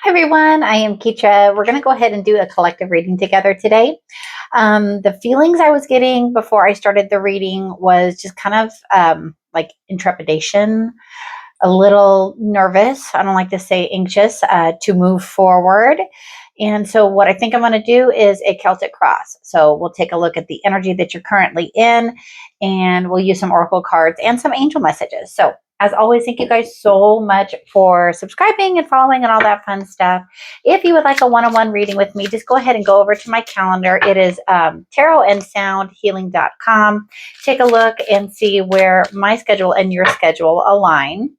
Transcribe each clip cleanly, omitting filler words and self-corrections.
Hi everyone, I am Ketra. We're going to go ahead and do a collective reading together today. The feelings I was getting before I started the reading was just kind of like intrepidation, a little nervous. I don't like to say anxious to move forward. And so what I think I'm going to do is a Celtic Cross. So we'll take a look at the energy that you're currently in, and we'll use some oracle cards and some angel messages. So as always, thank you guys so much for subscribing and following and all that fun stuff. If you would like a one-on-one reading with me, just go ahead and go over to my calendar. It is tarotandsoundhealing.com. Take a look and see where my schedule and your schedule align.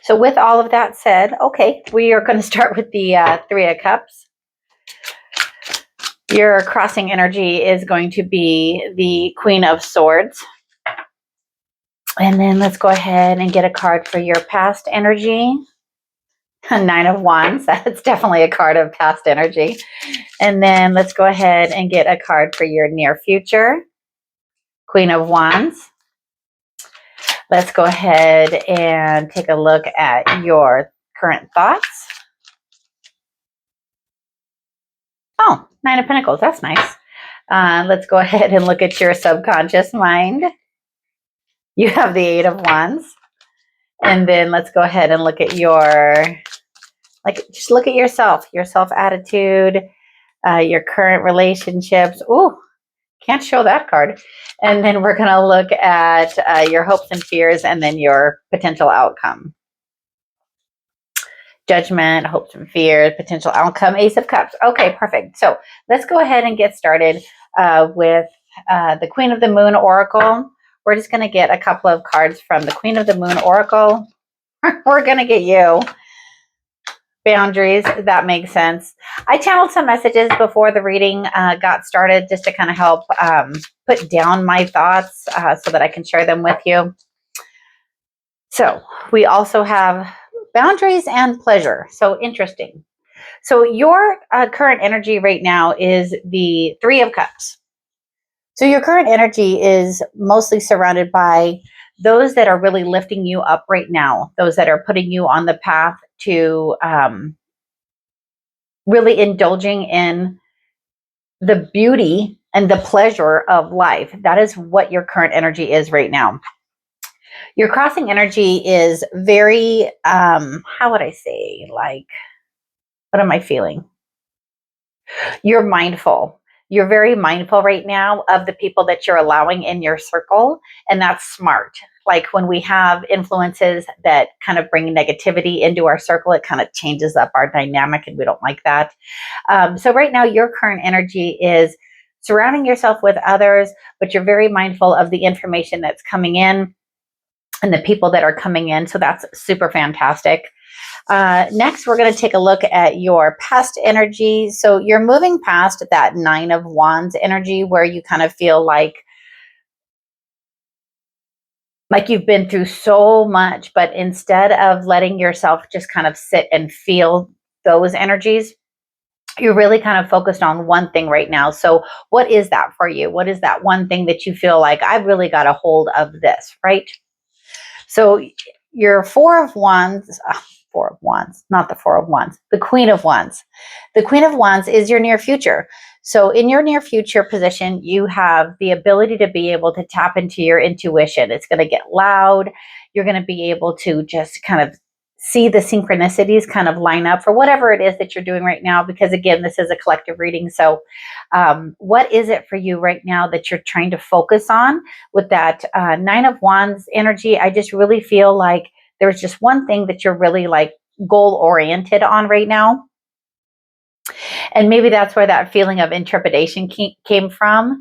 So with all of that said, okay, we are going to start with the Three of Cups. Your crossing energy is going to be the Queen of Swords. And then let's go ahead and get a card for your past energy. Nine of Wands. That's definitely a card of past energy. And then let's go ahead and get a card for your near future. Queen of Wands. Let's go ahead and take a look at your current thoughts. Oh, Nine of Pentacles. That's nice. Let's go ahead and look at your subconscious mind. You have the Eight of Wands. And then let's go ahead and look at your, just look at yourself, your self-attitude, your current relationships. Ooh, can't show that card. And then we're going to look at your hopes and fears and then your potential outcome. Judgment, hopes and fears, potential outcome, Ace of Cups. Okay, perfect. So let's go ahead and get started with the Queen of the Moon Oracle. We're just going to get a couple of cards from the Queen of the Moon Oracle. We're going to get you boundaries. That makes sense. I channeled some messages before the reading got started just to kind of help put down my thoughts so that I can share them with you. So we also have boundaries and pleasure. So interesting. So your current energy right now is the Three of Cups. So your current energy is mostly surrounded by those that are really lifting you up right now, those that are putting you on the path to really indulging in the beauty and the pleasure of life. That is what your current energy is right now. Your crossing energy is very, how would I say, like, what am I feeling? You're mindful. You're very mindful right now of the people that you're allowing in your circle, and that's smart. Like when we have influences that kind of bring negativity into our circle, it kind of changes up our dynamic, and we don't like that. So right now, your current energy is surrounding yourself with others, but you're very mindful of the information that's coming in and the people that are coming in. So that's super fantastic. Next, we're going to take a look at your past energy. So you're moving past that Nine of Wands energy where you kind of feel like you've been through so much, but instead of letting yourself just kind of sit and feel those energies, you're really kind of focused on one thing right now. So what is that for you? What is that one thing that you feel like I've really got a hold of this, right? So your Four of Wands, not the Four of Wands, the Queen of Wands. The Queen of Wands is your near future. So in your near future position, you have the ability to be able to tap into your intuition. It's going to get loud. You're going to be able to just kind of see the synchronicities kind of line up for whatever it is that you're doing right now, because again, this is a collective reading. So what is it for you right now that you're trying to focus on with that Nine of Wands energy? I just really feel like there's just one thing that you're really like goal oriented on right now. And maybe that's where that feeling of intrepidation came from.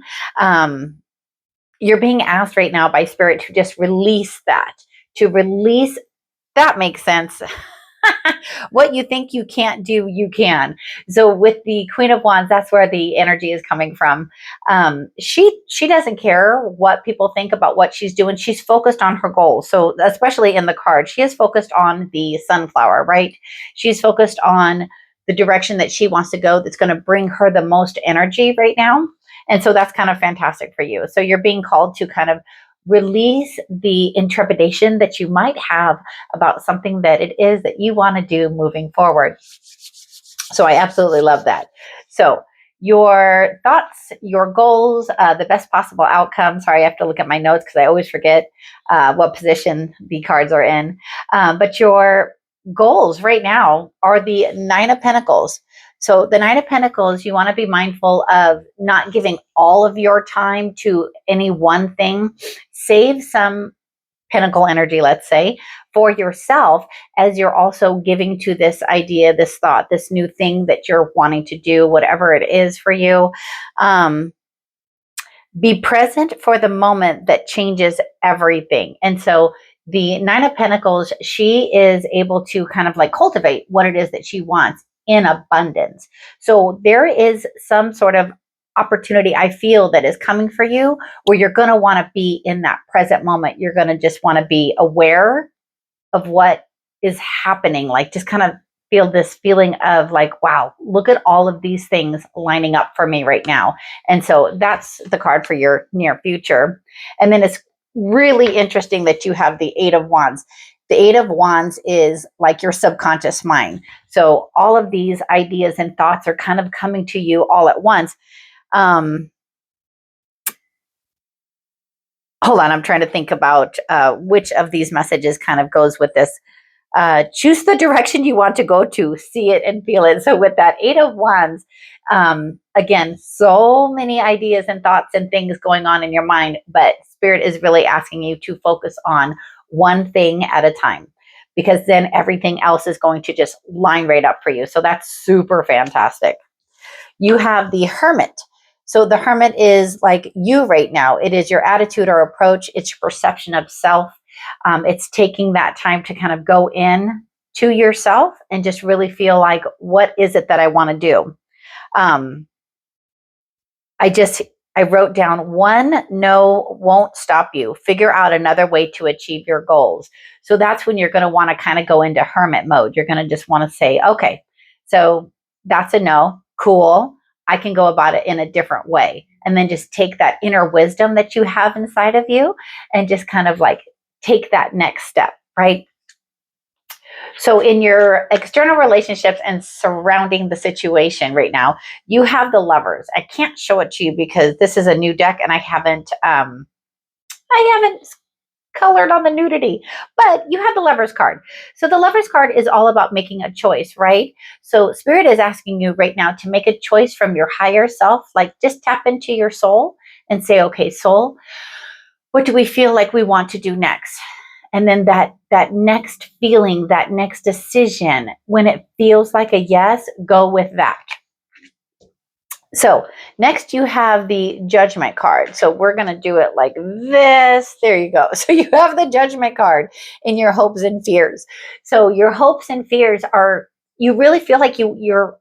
You're being asked right now by Spirit to just release that, that makes sense. What you think you can't do, you can. So with the Queen of Wands, that's where the energy is coming from. She doesn't care what people think about what she's doing. She's focused on her goals. So especially in the card, she is focused on the sunflower, right? She's focused on the direction that she wants to go that's going to bring her the most energy right now. And so that's kind of fantastic for you. So you're being called to kind of release the intrepidation that you might have about something that it is that you want to do moving forward. So I absolutely love that. So your thoughts, your goals, the best possible outcome. Sorry, I have to look at my notes because I always forget what position the cards are in. But your goals right now are the Nine of Pentacles. So the Nine of Pentacles, you want to be mindful of not giving all of your time to any one thing. Save some pentacle energy, let's say, for yourself as you're also giving to this idea, this thought, this new thing that you're wanting to do, whatever it is for you. Be present for the moment that changes everything. And so the Nine of Pentacles, she is able to kind of like cultivate what it is that she wants in abundance. So there is some sort of opportunity I feel that is coming for you where you're going to want to be in that present moment. You're going to just want to be aware of what is happening, like just kind of feel this feeling of like, wow, look at all of these things lining up for me right now. And so that's the card for your near future. And then it's really interesting that you have the Eight of Wands. The Eight of Wands is like your subconscious mind. So all of these ideas and thoughts are kind of coming to you all at once. Hold on, I'm trying to think about which of these messages kind of goes with this. Choose the direction you want to go to, see it and feel it. So with that Eight of Wands, again, so many ideas and thoughts and things going on in your mind, but Spirit is really asking you to focus on one thing at a time, because then everything else is going to just line right up for you. So that's super fantastic. You have the Hermit. So the Hermit is like you right now. It is your attitude or approach. It's your perception of self. It's taking that time to kind of go in to yourself and just really feel like, what is it that I want to do? I wrote down, one no won't stop you. Figure out another way to achieve your goals. So that's when you're going to want to kind of go into hermit mode. You're going to just want to say, okay, so that's a no. Cool. I can go about it in a different way. And then just take that inner wisdom that you have inside of you and just kind of like take that next step, right? So in your external relationships and surrounding the situation right now, you have the Lovers. I can't show it to you because this is a new deck and I haven't colored on the nudity, but you have the Lovers card. So the Lovers card is all about making a choice, right? So Spirit is asking you right now to make a choice from your higher self, like just tap into your soul and say, okay, soul, what do we feel like we want to do next? And then that next feeling, that next decision, when it feels like a yes, go with that. So next you have the Judgment card. So we're going to do it like this. There you go. So you have the Judgment card in your hopes and fears. So your hopes and fears are, you really feel like you're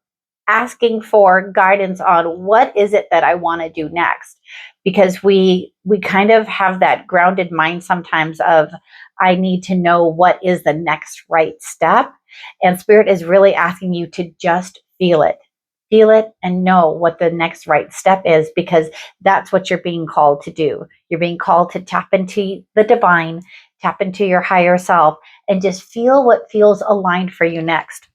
asking for guidance on what is it that I want to do next. Because we kind of have that grounded mind sometimes of, I need to know what is the next right step. And Spirit is really asking you to just feel it. Feel it and know what the next right step is, because that's what you're being called to do. You're being called to tap into the divine, tap into your higher self, and just feel what feels aligned for you next.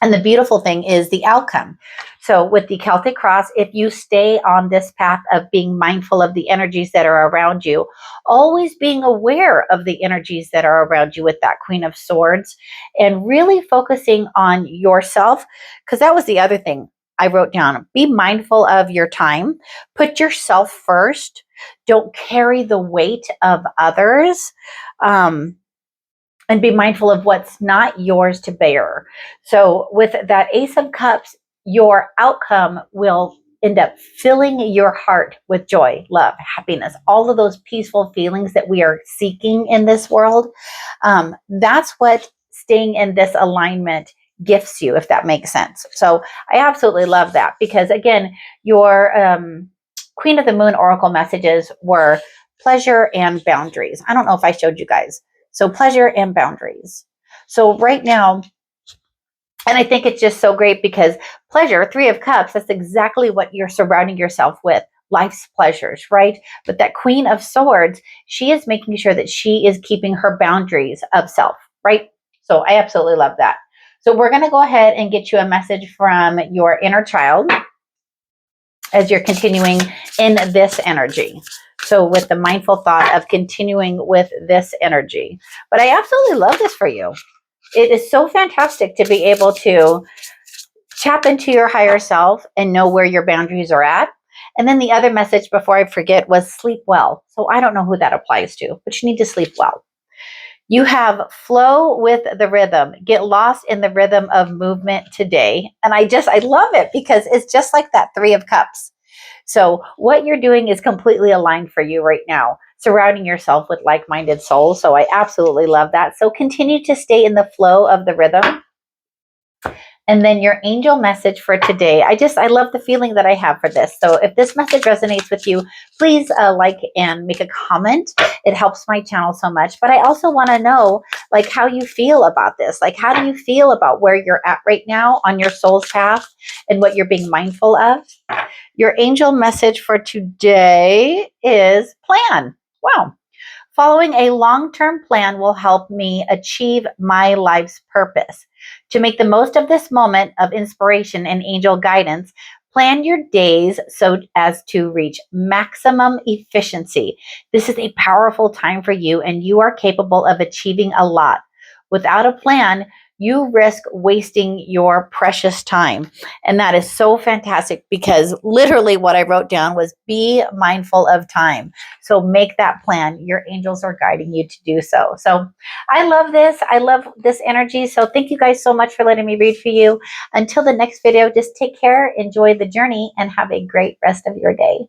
And the beautiful thing is the outcome. So with the Celtic Cross, if you stay on this path of being mindful of the energies that are around you, always being aware of the energies that are around you with that Queen of Swords, and really focusing on yourself, because that was the other thing I wrote down. Be mindful of your time. Put yourself first. Don't carry the weight of others. And be mindful of what's not yours to bear. So with that Ace of Cups, your outcome will end up filling your heart with joy, love, happiness, all of those peaceful feelings that we are seeking in this world. That's what staying in this alignment gifts you, if that makes sense. So I absolutely love that, because again, your Queen of the Moon Oracle messages were pleasure and boundaries. I don't know if I showed you guys. So pleasure and boundaries. So right now, and I think it's just so great because pleasure, Three of Cups, that's exactly what you're surrounding yourself with. life's pleasures, right? But that Queen of Swords, she is making sure that she is keeping her boundaries of self, right? So I absolutely love that. So we're going to go ahead and get you a message from your inner child as you're continuing in this energy. So with the mindful thought of continuing with this energy. But I absolutely love this for you. It is so fantastic to be able to tap into your higher self and know where your boundaries are at. And then the other message before I forget was sleep well. So I don't know who that applies to, but you need to sleep well. You have flow with the rhythm. Get lost in the rhythm of movement today. And I love it because it's just like that Three of Cups. So what you're doing is completely aligned for you right now, surrounding yourself with like-minded souls. So I absolutely love that. So continue to stay in the flow of the rhythm. And then your angel message for today. I love the feeling that I have for this. So if this message resonates with you, please like and make a comment. It helps my channel so much. But I also want to know like how you feel about this. Like how do you feel about where you're at right now on your soul's path and what you're being mindful of? Your angel message for today is plan. Wow. Following a long-term plan will help me achieve my life's purpose. To make the most of this moment of inspiration and angel guidance, plan your days so as to reach maximum efficiency. This is a powerful time for you, and you are capable of achieving a lot. Without a plan, you risk wasting your precious time. And that is so fantastic because literally what I wrote down was be mindful of time. So make that plan. Your angels are guiding you to do so. So I love this. I love this energy. So thank you guys so much for letting me read for you. Until the next video, just take care, enjoy the journey, and have a great rest of your day.